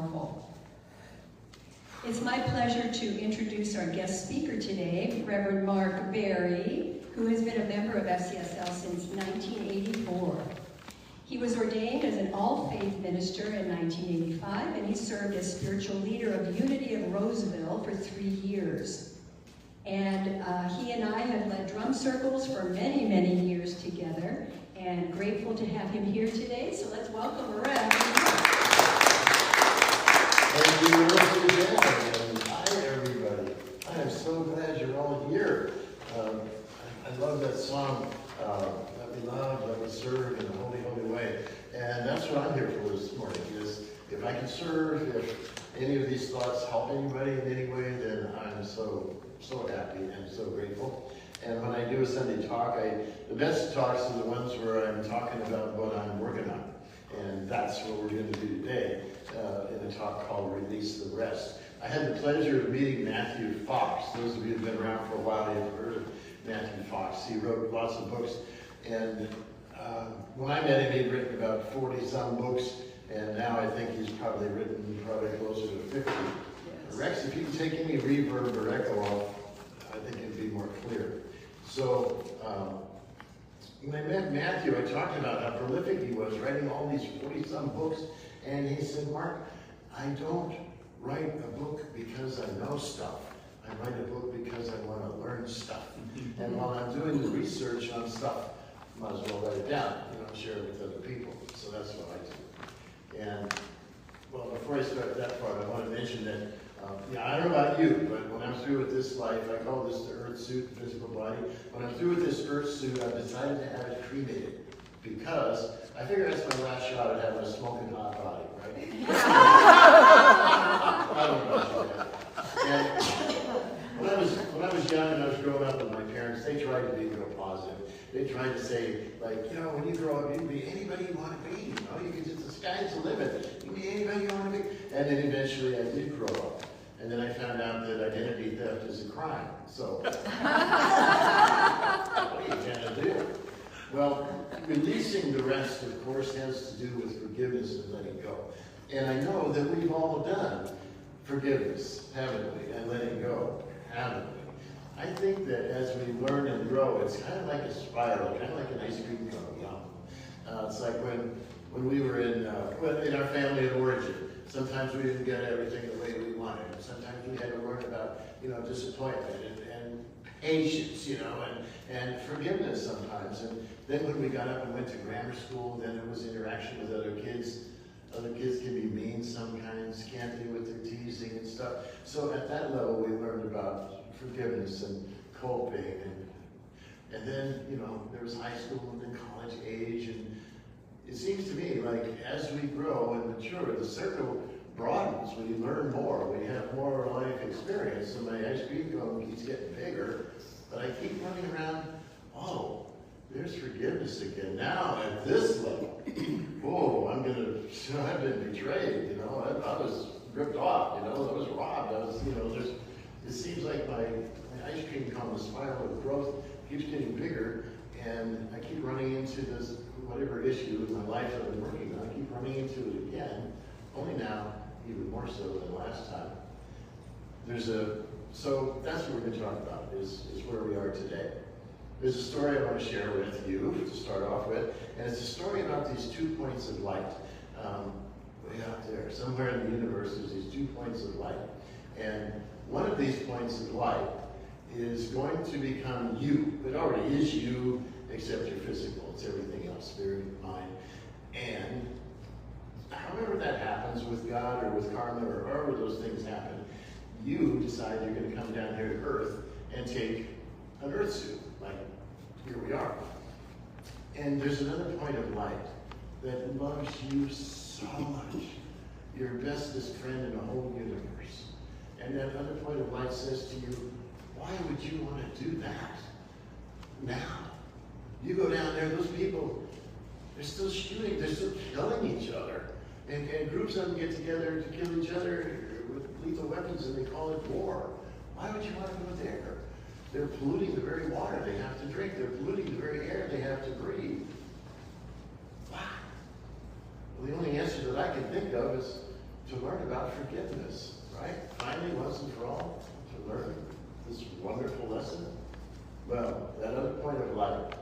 powerful. It's my pleasure to introduce our guest speaker today, Reverend Mark Berry, who has been a member of FCSL since 1984. He was ordained as an all-faith minister in 1985, and he served as spiritual leader of Unity of Roseville for 3 years. And he and I have led drum circles for many, many years together, and grateful to have him here today. So let's welcome Rev. Thank you once again, and hi everybody. I am so glad you're all here. I love that song, Let Me Love, Let Me Serve in a Holy, Holy Way. And that's what I'm here for this morning, is if I can serve, if any of these thoughts help anybody in any way, then I'm so happy and so grateful. And when I do a Sunday talk, the best talks are the ones where I'm talking about what I'm working on. And that's what we're going to do today in a talk called Release the Rest. I had the pleasure of meeting Matthew Fox. Those of you who've been around for a while, you've heard of Matthew Fox. He wrote lots of books. And when I met him, he'd written about 40-some books. And now I think he's probably written closer to 50. Yes. Rex, if you can take any reverb or echo off, I think it'd be more clear. So, when I met Matthew, I talked about how prolific he was, writing all these 40-some books. And he said, Mark, I don't write a book because I know stuff. I write a book because I want to learn stuff. And while I'm doing the research on stuff, I might as well write it down, share it with other people. So that's what I do. And, well, before I start that part, I want to mention that, I don't know about you, but when I'm through with this life, I call this the earth suit, the physical body. When I'm through with this earth suit, I've decided to have it cremated because I figure that's my last shot at having a smoking hot body, right? I don't know about that. And when I was young and I was growing up with my parents, they tried to be real positive. They tried to say, like, when you grow up, you can be anybody you want to be. You can just, the sky's the lit. You can be anybody you want to be. And then eventually I did grow up. And then I found out that identity theft is a crime. So, what are you going to do? Well, releasing the rest, of course, has to do with forgiveness and letting go. And I know that we've all done forgiveness, haven't we? And letting go, haven't we? I think that as we learn and grow, it's kind of like a spiral, kind of like an ice cream cone. It's like when we were in our family of origin. Sometimes we didn't get everything the way we wanted. Sometimes we had to learn about, disappointment and patience, and forgiveness sometimes. And then when we got up and went to grammar school, then it was interaction with other kids. Other kids can be mean sometimes, can't they, with their teasing and stuff. So at that level, we learned about forgiveness and coping. And then, there was high school and then college age. And it seems to me like as we grow and mature, the circle broadens. We learn more. We have more life experience. So my ice cream cone keeps getting bigger. But I keep running around, there's forgiveness again. Now at this level, I've been betrayed, I was ripped off, I was robbed. It seems like my ice cream cone, the spiral of growth, keeps getting bigger, and I keep running into this, whatever issue in my life that I'm working on, I keep running into it again, only now, even more so than last time. So that's what we're going to talk about, is where we are today. There's a story I want to share with you to start off with, and it's a story about these 2 points of light. Way out there, somewhere in the universe, there's these 2 points of light. And one of these points of light is going to become you. It already is you, except you're physical. It's everything else, spirit, mind. And however that happens with God or with karma or however those things happen, you decide you're going to come down here to Earth and take an Earth suit. Like, here we are. And there's another point of light that loves you so much. Your bestest friend in the whole universe. And that other point of light says to you, why would you want to do that now? You go down there, those people, they're still shooting, they're still killing each other. And groups of them get together to kill each other with lethal weapons, and they call it war. Why would you want to go there? They're polluting the very water they have to drink. They're polluting the very air they have to breathe. Why? Well, the only answer that I can think of is to learn about forgiveness, right? Finally, once and for all, to learn this wonderful lesson. Well, that other point of light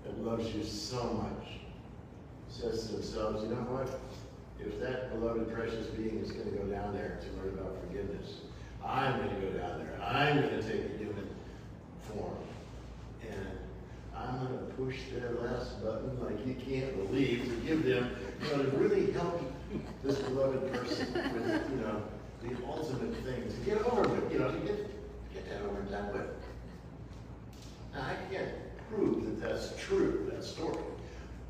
that loves you so much says to themselves, you know what? If that beloved precious being is going to go down there to learn about forgiveness, I'm going to go down there. I'm going to take a human form. And I'm going to push their last button like you can't believe to give them, to really help this beloved person with, the ultimate thing, to get over with, to get that over and done with. Now, I can't prove that that's true, that story.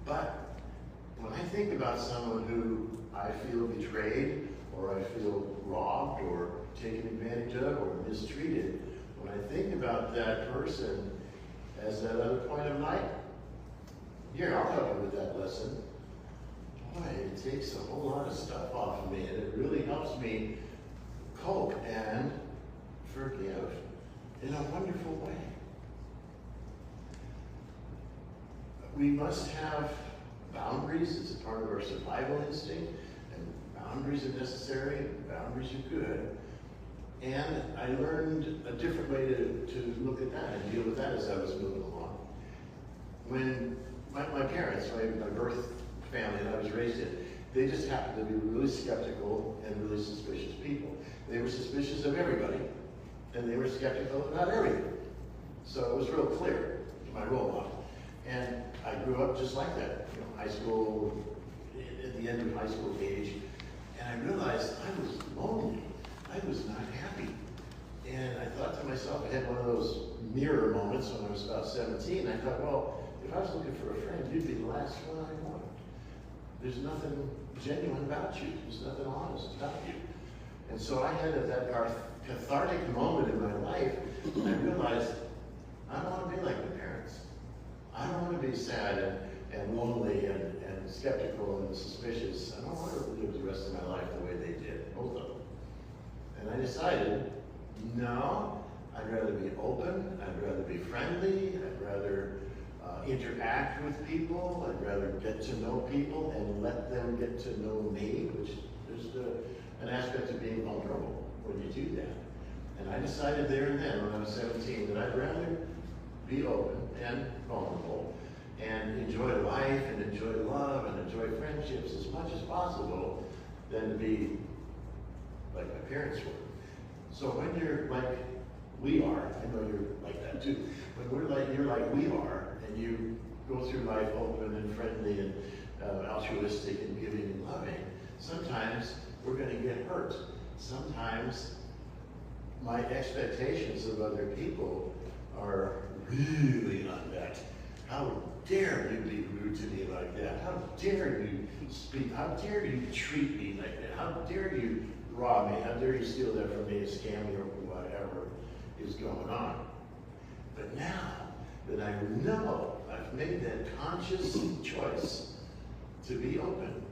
But when I think about someone who I feel betrayed, or I feel robbed, or taken advantage of, or mistreated, when I think about that person as that other point of light, here, I'll help you with that lesson. Boy, it takes a whole lot of stuff off of me, and it really helps me cope and forgive in a wonderful way. We must have boundaries. It's a part of our survival instinct, and boundaries are necessary, and boundaries are good. And I learned a different way to look at that and deal with that as I was moving along. When my parents, my birth family that I was raised in, they just happened to be really skeptical and really suspicious people. They were suspicious of everybody, and they were skeptical about everything. So it was real clear, my role model. And I grew up just like that, high school, at the end of high school age, and I realized I was lonely. I was not happy. And I thought to myself, I had one of those mirror moments when I was about 17. I thought, well, if I was looking for a friend, you'd be the last one I wanted. There's nothing genuine about you. There's nothing honest about you. And so I had that cathartic moment in my life, and I realized, I don't want to be like my parents. I don't want to be sad and lonely and skeptical and suspicious. I don't want to live the rest of my life the way they did, both of them. And I decided, no, I'd rather be open, I'd rather be friendly, I'd rather interact with people, I'd rather get to know people and let them get to know me, which there's an aspect of being vulnerable when you do that. And I decided there and then when I was 17 that I'd rather be open and vulnerable and enjoy life and enjoy love and enjoy friendships as much as possible than to be like my parents were. So when you're like we are, I know you're like that too, when you're like we are, and you go through life open and friendly and altruistic and giving and loving, sometimes we're going to get hurt. Sometimes my expectations of other people are really unmet. How dare you be rude to me like that? How dare you speak? How dare you treat me like that? How dare you rob me? How dare you steal that from me, scam me, or whatever is going on? But now that I know I've made that conscious choice to be open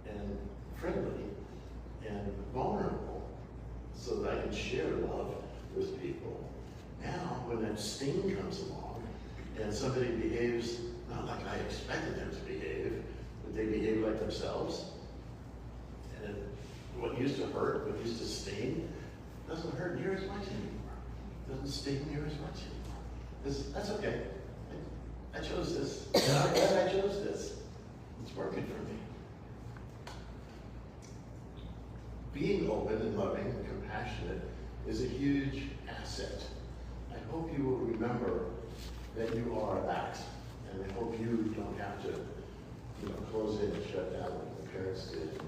and friendly and vulnerable so that I can share love with people, now when that sting comes along and somebody behaves not like I expected them to behave, but they behave like themselves, and what used to hurt, what used to sting, doesn't hurt near as much anymore. Doesn't sting near as much anymore. That's okay. I chose this. I'm glad I chose this. It's working for me. Being open and loving and compassionate is a huge asset. I hope you will remember that you are that, and I hope you don't have to, close in and shut down like the parents did,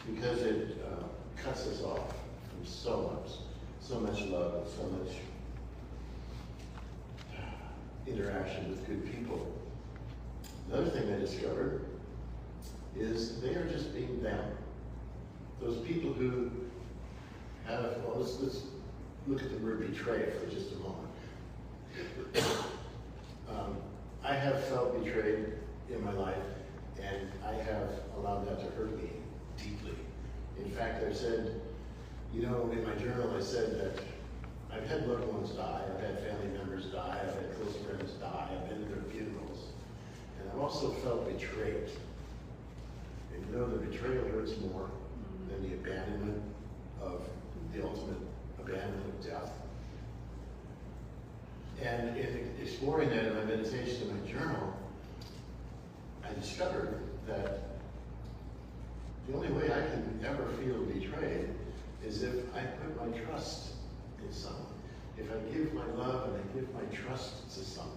because it cuts us off from so much love and so much interaction with good people. Another thing I discovered is they are just being them. Those people who have, well, let's look at the word betray for just a moment. I have felt betrayed in my life, and I have allowed that to hurt me deeply. In fact, I've said, in my journal, I said that I've had loved ones die, I've had family members die, I've had close friends die, I've been to their funerals, and I've also felt betrayed. And the betrayal hurts more and the abandonment of the ultimate abandonment of death. And in exploring that in my meditation, in my journal, I discovered that the only way I can ever feel betrayed is if I put my trust in someone. If I give my love and I give my trust to someone,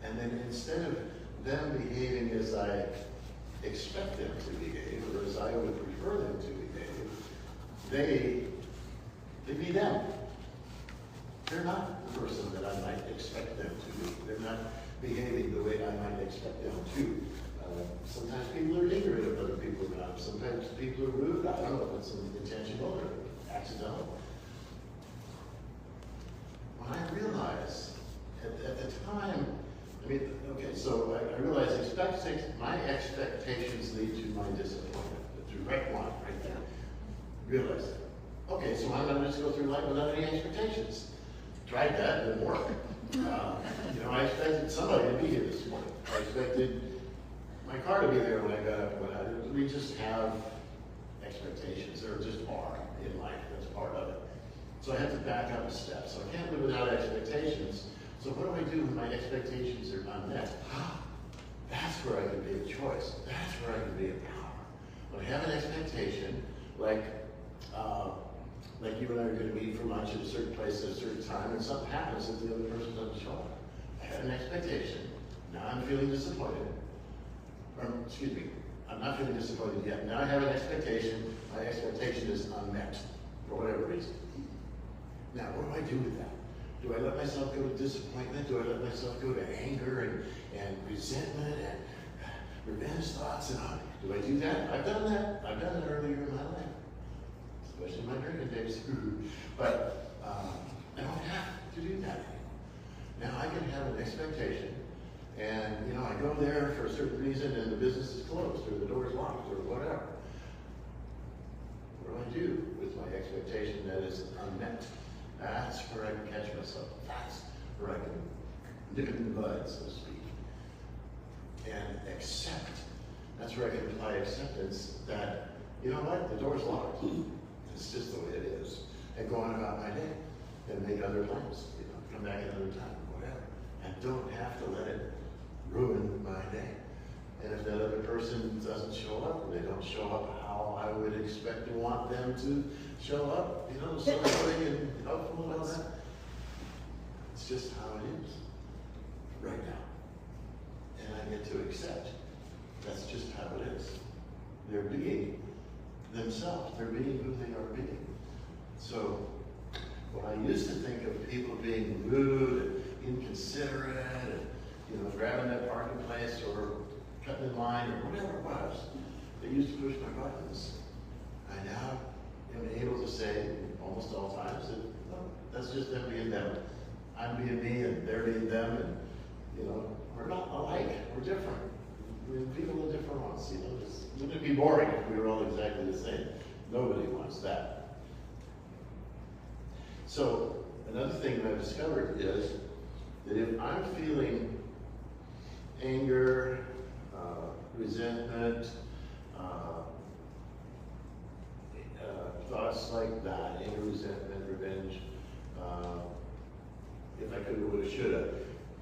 and then instead of them behaving as I expect them to behave, or as I would prefer them to behave, they be them. They're not the person that I might expect them to be. They're not behaving the way I might expect them to. Sometimes people are ignorant of other people around them. Sometimes people are rude. I don't know if it's intentional or accidental. When I realized, at the time, okay, so I realized my expectations lead to my disappointment. The direct line right there. Realized it. Okay, so I'm going to just go through life without any expectations. Tried that, didn't work. I expected somebody to be here this morning. I expected my car to be there when I got up. We just have expectations. There just are in life. That's part of it. So I had to back up a step. So I can't live without expectations. So what do I do when my expectations are unmet? That's where I can be a choice. That's where I can be a power. When I have an expectation, like you and I are going to meet for lunch at a certain place at a certain time, and something happens that the other person doesn't show up. I had an expectation. Now I'm feeling disappointed. Excuse me, I'm not feeling disappointed yet. Now I have an expectation. My expectation is unmet for whatever reason. Now, what do I do with that? Do I let myself go to disappointment? Do I let myself go to anger and resentment and revenge thoughts? And do I do that? I've done that. I've done that earlier in my life, especially in my drinking days. But I don't have to do that anymore. Now I can have an expectation. And, I go there for a certain reason and the business is closed or the door is locked or whatever. What do I do with my expectation that is unmet? That's where I can catch myself. That's where I can nip it in the bud, so to speak. And accept. That's where I can apply acceptance that, you know what, the door's locked. It's just the way it is. And go on about my day and make other plans. Come back another time, whatever. And don't have to let it ruin my day. And if that other person doesn't show up, or they don't show up how I would expect to want them to show up, celebrating and helpful and all that, it's just how it is right now. And I get to accept that's just how it is. They're being themselves. They're being who they are being. So when I used to think of people being rude and inconsiderate and grabbing that parking place or cutting in line or whatever it was, they used to push my buttons. I now am able to say, almost all times, that that's just them being them. I'm being me and they're being them, and we're not alike. We're different. People are different ones. Wouldn't it be boring if we were all exactly the same? Nobody wants that. So another thing that I've discovered is that if I'm feeling anger, resentment, thoughts like that, anger, resentment, revenge, if I coulda, woulda, shoulda.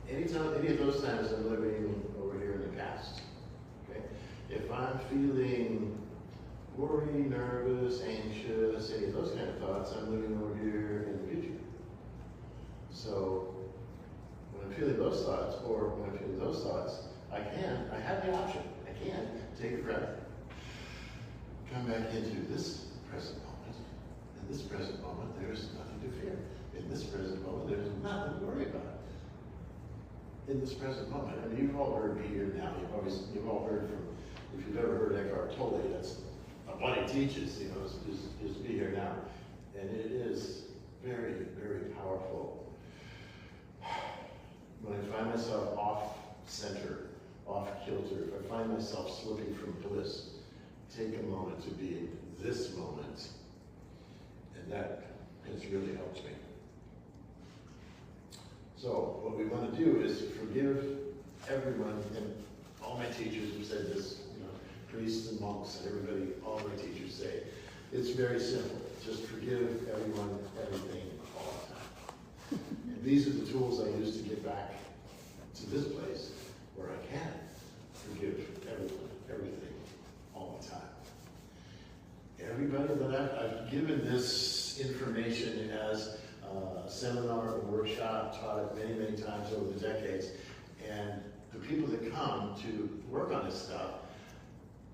Any of those times I'm living over here in the past. Okay? If I'm feeling worry, nervous, anxious, any of those kind of thoughts, I'm living over here in the future. So when I'm feeling those thoughts, or when I'm feeling those thoughts, I have the option. I can take a breath, come back into this present moment. In this present moment, there's nothing to fear. In this present moment, there's nothing to worry about. In this present moment, you've all heard me here now. You've all heard from, if you've ever heard Eckhart Tolle, that's what he teaches, is be here now. And it is very, very powerful. When I find myself off center, off kilter, if I find myself slipping from bliss, take a moment to be in this moment. And that has really helped me. So what we want to do is forgive everyone, and all my teachers have said this, priests and monks and everybody, all my teachers say, very simple. Just forgive everyone, everything, all the time. And these are the tools I use to get back to this place where I can forgive everyone, everything, all the time. Everybody that I've given this information as a seminar or workshop, taught it many, many times over the decades, and the people that come to work on this stuff,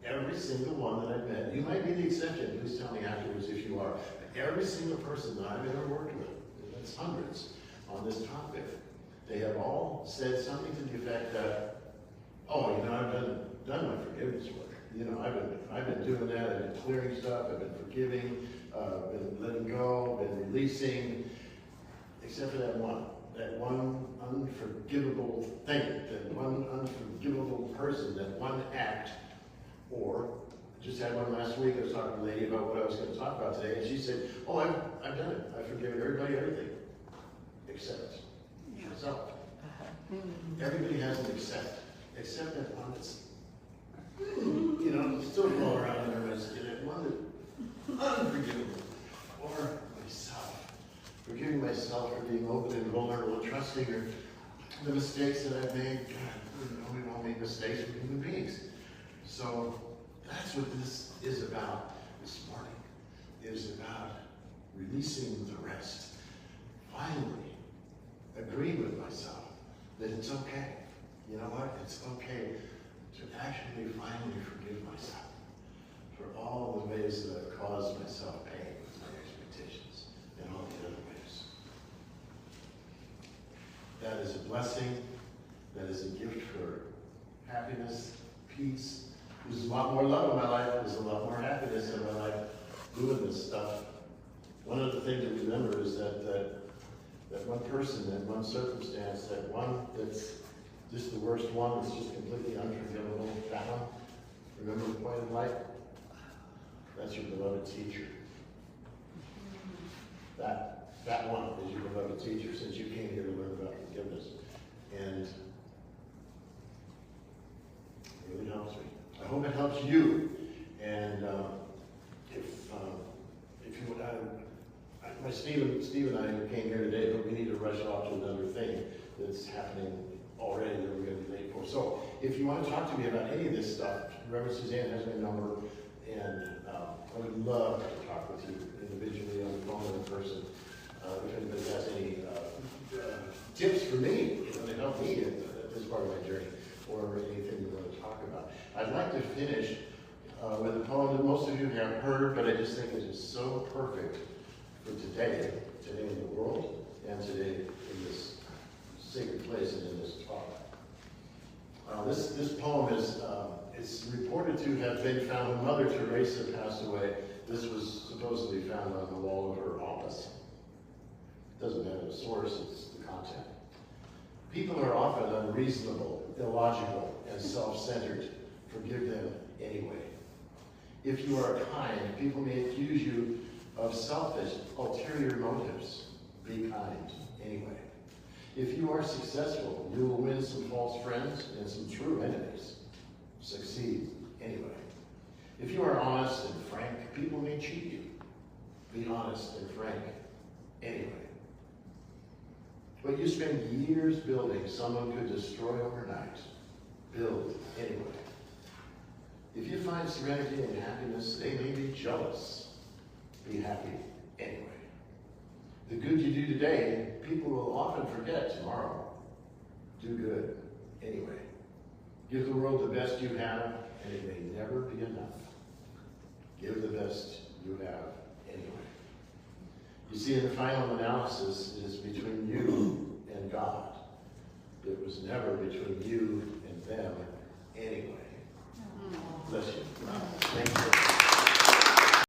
every single one that I've met, you might be the exception, please tell me afterwards if you are, but every single person that I've ever worked with, and that's hundreds on this topic, they have all said something to the effect that, oh, you know, I've done my forgiveness work. You know, I've been doing that, I've been clearing stuff, I've been forgiving, been letting go, been releasing, except for that one unforgivable thing, that one unforgivable person, that one act. Or, I just had one last week, I was talking to a lady about what I was going to talk about today, and she said, oh, I've done it. I've forgiven everybody, everything, except myself. Everybody has an except that one that's, you know, still going around in their skin, that one that's unforgivable. Or myself. Forgiving myself for being open and vulnerable and trusting her. The mistakes that I've made, God, you know, we all make mistakes, we're human beings. So that's what this is about this morning. It is about releasing the rest. Finally, agreeing with myself that it's okay. You know what? It's okay to actually finally forgive myself for all the ways that I've caused myself pain with my expectations and all the other ways. That is a blessing. That is a gift for happiness, peace. There's a lot more love in my life. There's a lot more happiness in my life doing this stuff. One of the things to remember is that one person, that one circumstance, that one that's just the worst one, that's just completely unforgivable, that one, remember the point of life? That's your beloved teacher. That one is your beloved teacher since you came here to learn about forgiveness. And it really helps me. I hope it helps you. And if you would, my Steve and I came here today, but we need to rush off to another thing that's happening already that we're going to be late for. So if you want to talk to me about any of this stuff, Reverend Suzanne has my number, and I would love to talk with you individually on the phone or in person. If anybody has any tips for me, you know, to help me at this part of my journey, or anything you want to talk about. I'd like to finish with a poem that most of you have heard, but I just think it is so perfect for today in the world, and today in this sacred place and in this talk. This poem is it's reported to have been found when Mother Teresa passed away. This was supposedly found on the wall of her office. It doesn't have a source, it's the content. People are often unreasonable, illogical, and self-centered. Forgive them anyway. If you are kind, people may accuse you of selfish, ulterior motives. Be kind anyway. If you are successful, you will win some false friends and some true enemies. Succeed anyway. If you are honest and frank, people may cheat you. Be honest and frank anyway. What you spend years building, someone could destroy overnight. Build anyway. If you find serenity and happiness, they may be jealous. Be happy anyway. The good you do today, people will often forget tomorrow. Do good anyway. Give the world the best you have, and it may never be enough. Give the best you have anyway. You see, in the final analysis, it is between you and God. It was never between you and them anyway. Bless you. Thank you.